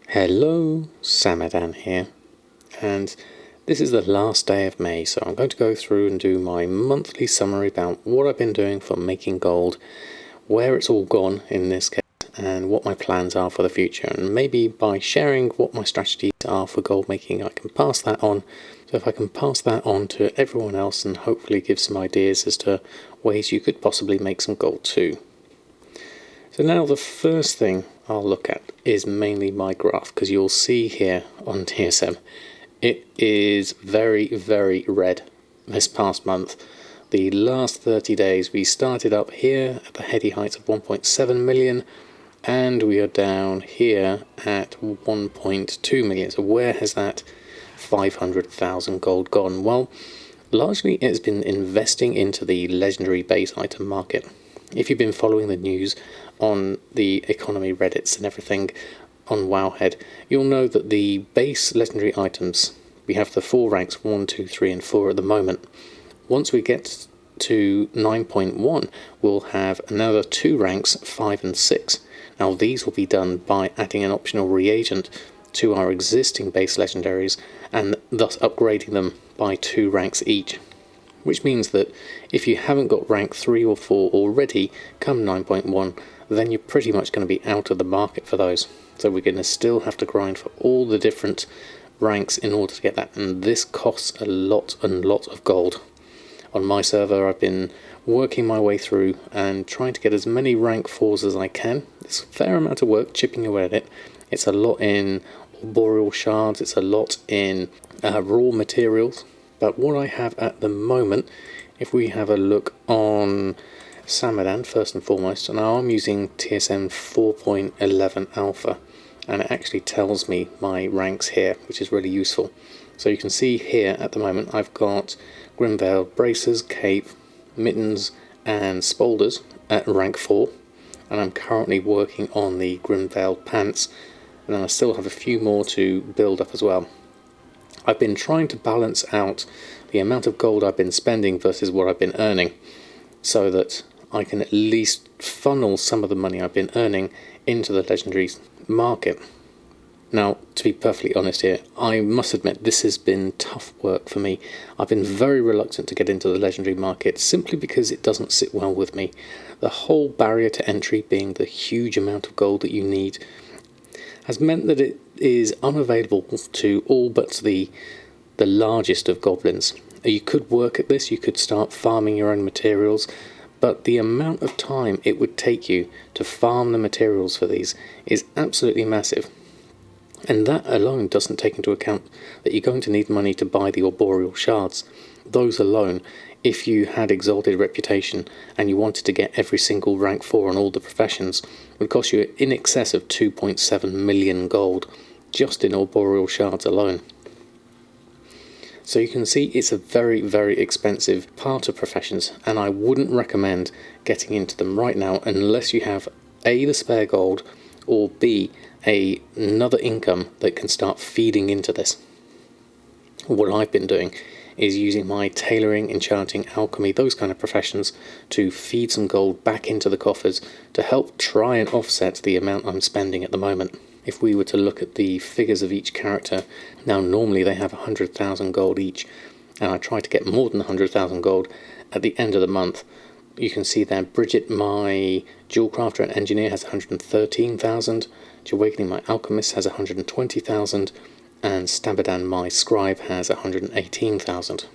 Hello, Samadan here, and this is the last day of May, so I'm going to go through and do my monthly summary about what I've been doing for making gold, where it's all gone in this case, and what my plans are for the future. And maybe by sharing what my strategies are for gold making, I can pass that on. So if I can pass that on to everyone else and hopefully give some ideas as to ways you could possibly make some gold too. So now the first thing I'll look at is mainly my graph, because you'll see here on TSM it is very, very red this past month. The last 30 days we started up here at the heady heights of 1.7 million and we are down here at 1.2 million. So where has that 500,000 gold gone? Well, largely it's been investing into the legendary base item market. If you've been following the news on the economy Reddits and everything on Wowhead, you'll know that the base legendary items, we have the 4 ranks 1, 2, 3 and 4 at the moment. Once we get to 9.1, we'll have another 2 ranks 5 and 6. Now these will be done by adding an optional reagent to our existing base legendaries and thus upgrading them by 2 ranks each. Which means that if you haven't got rank 3 or 4 already come 9.1, then you're pretty much going to be out of the market for those. So we're going to still have to grind for all the different ranks in order to get that, and this costs a lot of gold. On my server I've been working my way through and trying to get as many rank 4s as I can. It's a fair amount of work chipping away at it. It's a lot in arboreal shards, it's a lot in raw materials. But what I have at the moment, if we have a look on Samadan first and foremost, and I'm using TSM 4.11 alpha, and it actually tells me my ranks here, which is really useful. So you can see here at the moment I've got Grimveiled Bracers, Cape, Mittens and Spolders at rank 4, and I'm currently working on the Grimveiled Pants, and then I still have a few more to build up as well. I've been trying to balance out the amount of gold I've been spending versus what I've been earning, so that I can at least funnel some of the money I've been earning into the legendary market. Now, to be perfectly honest here, I must admit this has been tough work for me. I've been very reluctant to get into the legendary market simply because it doesn't sit well with me. The whole barrier to entry being the huge amount of gold that you need has meant that it is unavailable to all but the largest of goblins. You could work at this, you could start farming your own materials, but the amount of time it would take you to farm the materials for these is absolutely massive. And that alone doesn't take into account that you're going to need money to buy the arboreal shards. Those alone, if you had exalted reputation and you wanted to get every single rank 4 on all the professions, would cost you in excess of 2.7 million gold just in arboreal shards alone. So you can see it's a very, very expensive part of professions, and I wouldn't recommend getting into them right now unless you have A, the spare gold, or B, another income that can start feeding into this. What I've been doing is using my tailoring, enchanting, alchemy, those kind of professions to feed some gold back into the coffers to help try and offset the amount I'm spending at the moment. If we were to look at the figures of each character, now normally they have 100,000 gold each, and I try to get more than 100,000 gold at the end of the month. You can see there Bridget, my jewel crafter and engineer, has 113,000, Awakening, my alchemist, has 120,000, and Samadan, my scribe, has 118,000.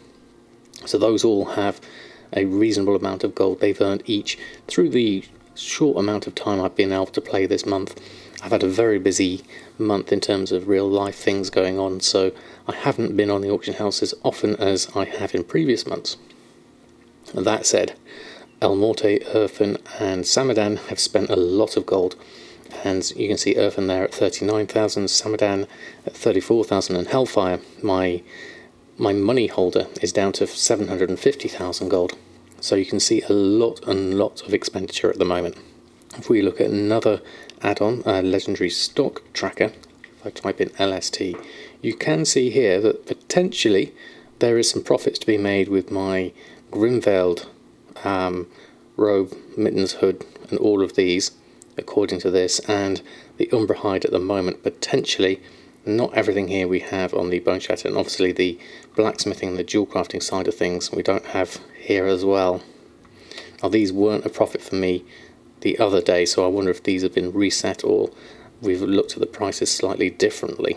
So those all have a reasonable amount of gold they've earned each through the short amount of time I've been able to play this month. I've had a very busy month in terms of real life things going on, so I haven't been on the auction house as often as I have in previous months. That said, El Morte, Urfan and Samadan have spent a lot of gold, and you can see Urfan there at 39,000, Samadan at 34,000, and Hellfire, my money holder, is down to 750,000 gold. So you can see a lot of expenditure at the moment. If we look at another add-on, legendary stock tracker, if I type in LST, you can see here that potentially there is some profits to be made with my Grimveiled robe, mittens, hood and all of these according to this, and the Umbra hide at the moment, potentially. Not everything here we have on the bone shatter, and obviously the blacksmithing and the jewel crafting side of things we don't have here as well. Now these weren't a profit for me the other day, so I wonder if these have been reset or we've looked at the prices slightly differently.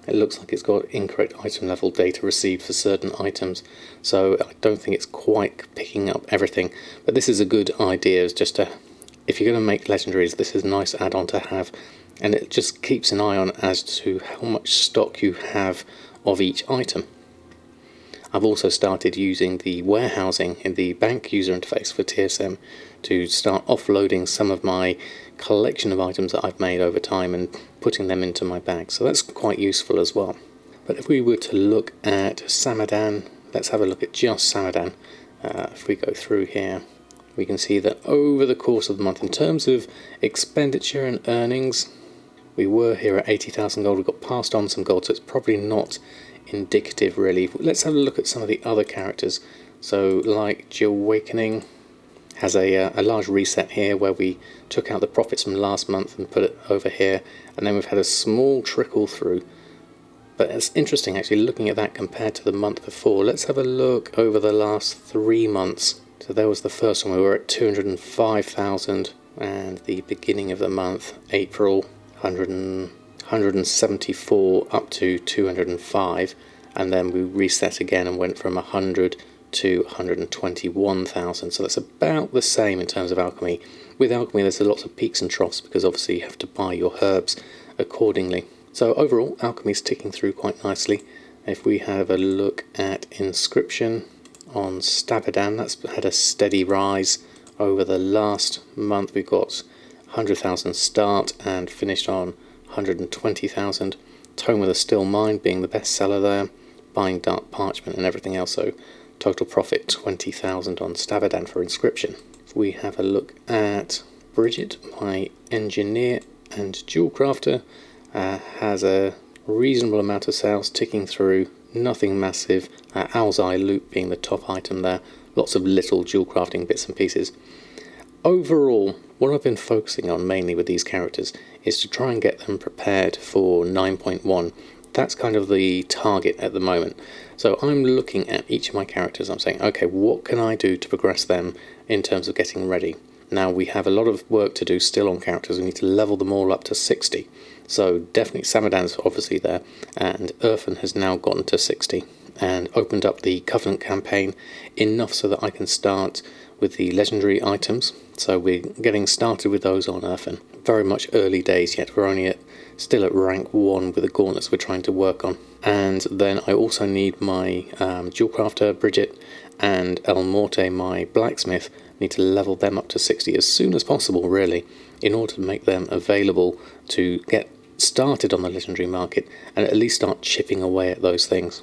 It looks like it's got incorrect item level data received for certain items, so I don't think it's quite picking up everything. But this is a good idea, is just to, if you're going to make legendaries, this is a nice add-on to have, and it just keeps an eye on as to how much stock you have of each item. I've also started using the warehousing in the bank user interface for TSM to start offloading some of my collection of items that I've made over time and putting them into my bag, so that's quite useful as well. But if we were to look at Samadan, let's have a look at just Samadan. If we go through here, we can see that over the course of the month, in terms of expenditure and earnings, we were here at 80,000 gold. We got passed on some gold, so it's probably not indicative really. Let's have a look at some of the other characters. So like Goldmaking has a large reset here where we took out the profits from last month and put it over here, and then we've had a small trickle through. But it's interesting actually looking at that compared to the month before. Let's have a look over the last 3 months. So there was the first one, we were at 205,000, and the beginning of the month, April, 174 up to 205, and then we reset again and went from 100 to 121,000. So that's about the same in terms of alchemy. With alchemy there's lots of peaks and troughs because obviously you have to buy your herbs accordingly. So overall alchemy's ticking through quite nicely. If we have a look at inscription on Samadan, that's had a steady rise over the last month. We've got 100,000 start and finished on 120,000. Tome with a Still Mind being the best seller there, buying dark parchment and everything else, so total profit 20,000 on Samadan for inscription. If we have a look at Bridget, my engineer and jewel crafter, has a reasonable amount of sales ticking through, nothing massive. Owl's Eye loot being the top item there, lots of little jewel crafting bits and pieces. Overall, what I've been focusing on mainly with these characters is to try and get them prepared for 9.1. That's kind of the target at the moment. So I'm looking at each of my characters, I'm saying, okay, what can I do to progress them in terms of getting ready? Now we have a lot of work to do still on characters. We need to level them all up to 60. So definitely Samadan's obviously there, and Urfan has now gotten to 60 and opened up the Covenant campaign enough so that I can start with the legendary items. So we're getting started with those on Urfan. Very much early days yet. We're only still at rank 1 with the gauntlets we're trying to work on. And then I also need my jewel crafter Bridget and El Morte, my blacksmith. Need to level them up to 60 as soon as possible really, in order to make them available to get started on the legendary market and at least start chipping away at those things.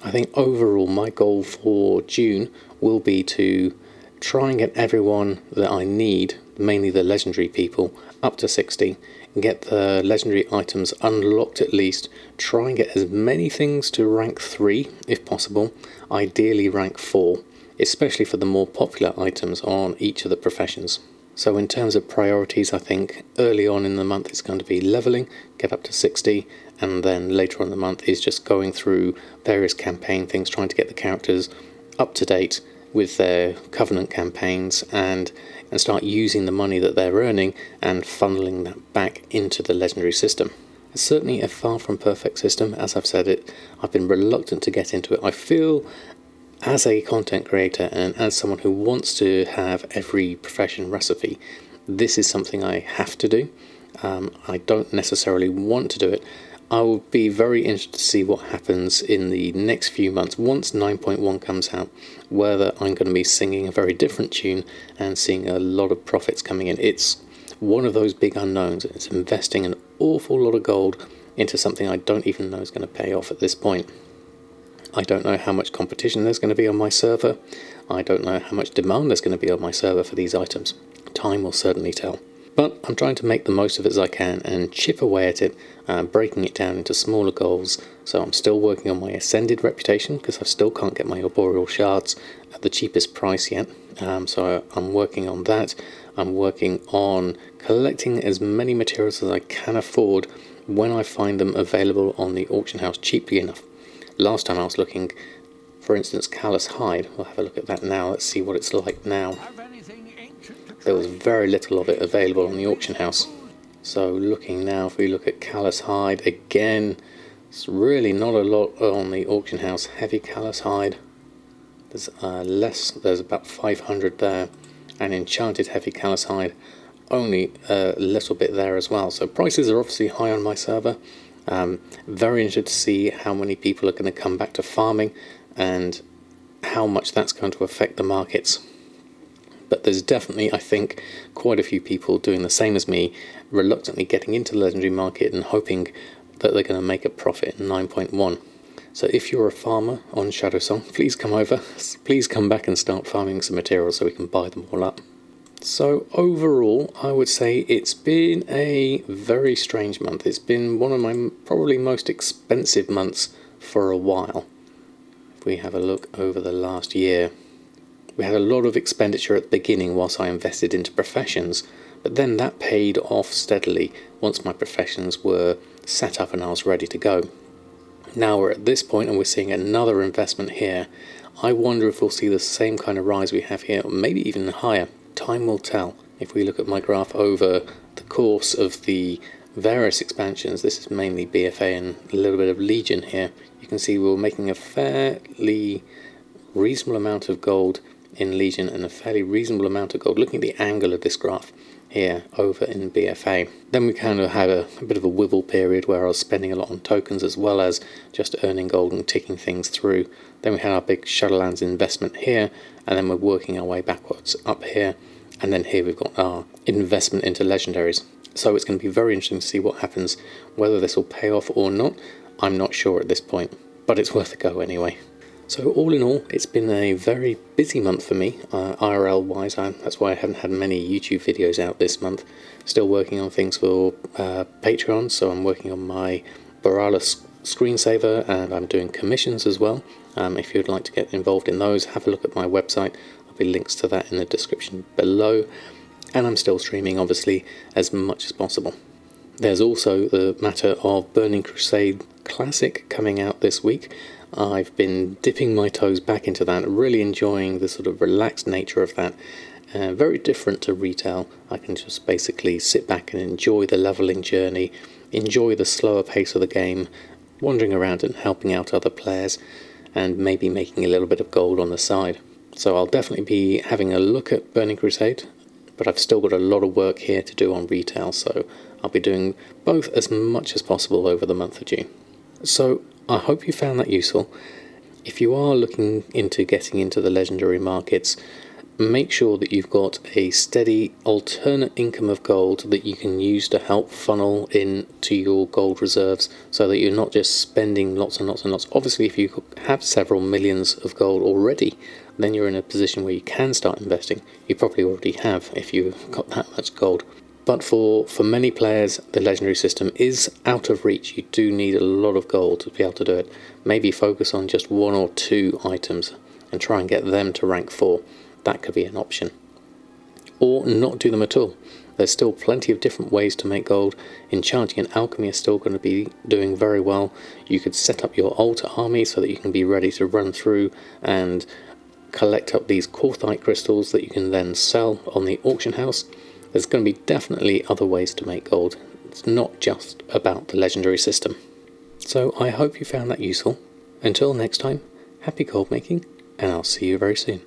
I think overall my goal for June will be to try and get everyone that I need, mainly the legendary people, up to 60, get the legendary items unlocked at least, try and get as many things to rank 3 if possible, ideally rank 4, especially for the more popular items on each of the professions. So in terms of priorities, I think early on in the month it's going to be leveling, get up to 60, and then later on in the month is just going through various campaign things, trying to get the characters up to date with their Covenant campaigns and start using the money that they're earning and funneling that back into the legendary system. It's certainly a far from perfect system, as I've said it. I've been reluctant to get into it. I feel as a content creator and as someone who wants to have every profession recipe, this is something I have to do. I don't necessarily want to do it. I will be very interested to see what happens in the next few months once 9.1 comes out, whether I'm going to be singing a very different tune and seeing a lot of profits coming in. It's one of those big unknowns. It's investing an awful lot of gold into something I don't even know is going to pay off at this point. I don't know how much competition there's going to be on my server. I don't know how much demand there's going to be on my server for these items. Time will certainly tell. But I'm trying to make the most of it as I can and chip away at it, breaking it down into smaller goals. So I'm still working on my Ascended reputation because I still can't get my Arboreal Shards at the cheapest price yet. So I'm working on that. I'm working on collecting as many materials as I can afford when I find them available on the auction house cheaply enough. Last time I was looking, for instance, Callous Hide. We'll have a look at that now. Let's see what it's like now. There was very little of it available on the auction house. So looking now, if we look at Callous Hide, again, it's really not a lot on the auction house. Heavy Callous Hide, there's less, there's about 500 there. And Enchanted Heavy Callous Hide, only a little bit there as well. So prices are obviously high on my server. Very interested to see how many people are going to come back to farming and how much that's going to affect the markets. But there's definitely, I think, quite a few people doing the same as me, reluctantly getting into the legendary market and hoping that they're going to make a profit in 9.1. So if you're a farmer on Shadowsong, please come over, please come back and start farming some materials so we can buy them all up. So overall, I would say it's been a very strange month. It's been one of my probably most expensive months for a while. If we have a look over the last year, we had a lot of expenditure at the beginning whilst I invested into professions, but then that paid off steadily once my professions were set up and I was ready to go. Now we're at this point and we're seeing another investment here. I wonder if we'll see the same kind of rise we have here, or maybe even higher. Time will tell. If we look at my graph over the course of the various expansions, this is mainly BFA and a little bit of Legion here, you can see we're making a fairly reasonable amount of gold in Legion and a fairly reasonable amount of gold, looking at the angle of this graph here over in BFA. Then we kind of had a bit of a wibble period where I was spending a lot on tokens as well as just earning gold and ticking things through. Then we had our big Shadowlands investment here, and then we're working our way backwards up here, and then here we've got our investment into legendaries. So it's going to be very interesting to see what happens, whether this will pay off or not. I'm not sure at this point, but it's worth a go anyway. So all in all, it's been a very busy month for me, IRL wise. That's why I haven't had many YouTube videos out this month. Still working on things for Patreon, so I'm working on my Borealis screensaver and I'm doing commissions as well. If you'd like to get involved in those, have a look at my website. There'll be links to that in the description below. And I'm still streaming, obviously, as much as possible. There's also the matter of Burning Crusade Classic coming out this week. I've been dipping my toes back into that, really enjoying the sort of relaxed nature of that. Very different to retail. I can just basically sit back and enjoy the leveling journey, enjoy the slower pace of the game, wandering around and helping out other players, and maybe making a little bit of gold on the side. So I'll definitely be having a look at Burning Crusade, but I've still got a lot of work here to do on retail, so I'll be doing both as much as possible over the month of June. So I hope you found that useful. If you are looking into getting into the legendary markets, make sure that you've got a steady alternate income of gold that you can use to help funnel into your gold reserves so that you're not just spending lots and lots and lots. Obviously, if you have several millions of gold already, then you're in a position where you can start investing. You probably already have if you've got that much gold. But for many players, the legendary system is out of reach. You do need a lot of gold to be able to do it. Maybe focus on just one or two items and try and get them to rank 4. That could be an option. Or not do them at all. There's still plenty of different ways to make gold. Enchanting and alchemy are still going to be doing very well. You could set up your altar army so that you can be ready to run through and collect up these quartzite crystals that you can then sell on the auction house. There's going to be definitely other ways to make gold. It's not just about the legendary system. So I hope you found that useful. Until next time, happy gold making, and I'll see you very soon.